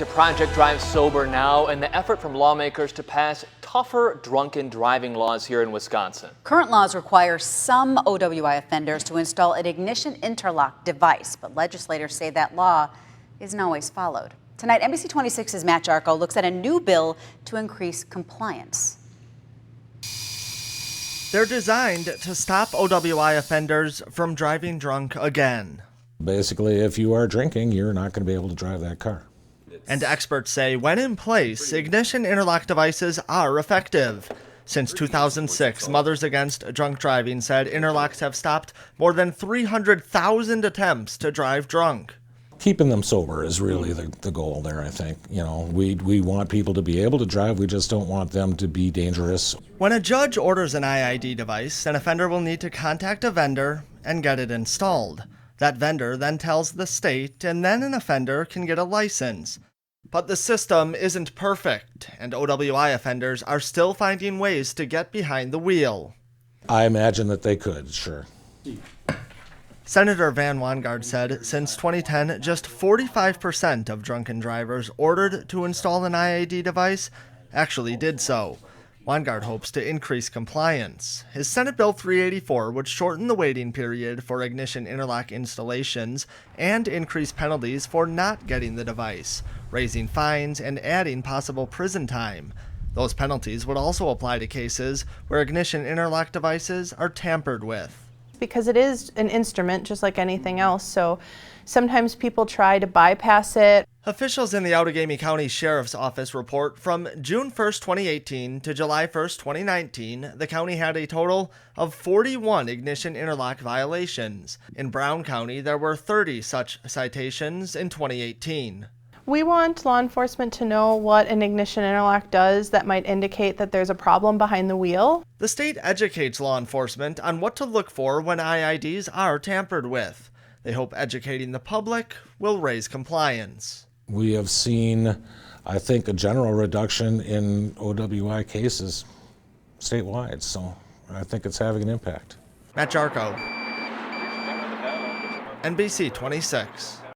To Project Drive Sober Now and the effort from lawmakers to pass tougher drunken driving laws here in Wisconsin. Current laws require some OWI offenders to install an ignition interlock device, but legislators say that law isn't always followed. Tonight, NBC 26's Matt Jarko looks at a new bill to increase compliance. They're designed to stop OWI offenders from driving drunk again. Basically, if you are drinking, you're not going to be able to drive that car. And experts say when in place, ignition interlock devices are effective. Since 2006, Mothers Against Drunk Driving said interlocks have stopped more than 300,000 attempts to drive drunk. Keeping them sober is really the goal there, I think. You know, we want people to be able to drive, we just don't want them to be dangerous. When a judge orders an IID device, an offender will need to contact a vendor and get it installed. That vendor then tells the state, and then an offender can get a license. But the system isn't perfect, and OWI offenders are still finding ways to get behind the wheel. I imagine that they could, sure. Senator Van Wangard said since 2010, just 45% of drunken drivers ordered to install an IID device actually did so. Wangard hopes to increase compliance. His Senate Bill 384 would shorten the waiting period for ignition interlock installations and increase penalties for not getting the device, raising fines and adding possible prison time. Those penalties would also apply to cases where ignition interlock devices are tampered with. Because it is an instrument just like anything else, so sometimes people try to bypass it. Officials in the Outagamie County Sheriff's Office report from June 1st, 2018 to July 1st, 2019, the county had a total of 41 ignition interlock violations. In Brown County, there were 30 such citations in 2018. We want law enforcement to know what an ignition interlock does that might indicate that there's a problem behind the wheel. The state educates law enforcement on what to look for when IIDs are tampered with. They hope educating the public will raise compliance. We have seen, I think, a general reduction in OWI cases statewide, so I think it's having an impact. Matt Jarko, NBC 26.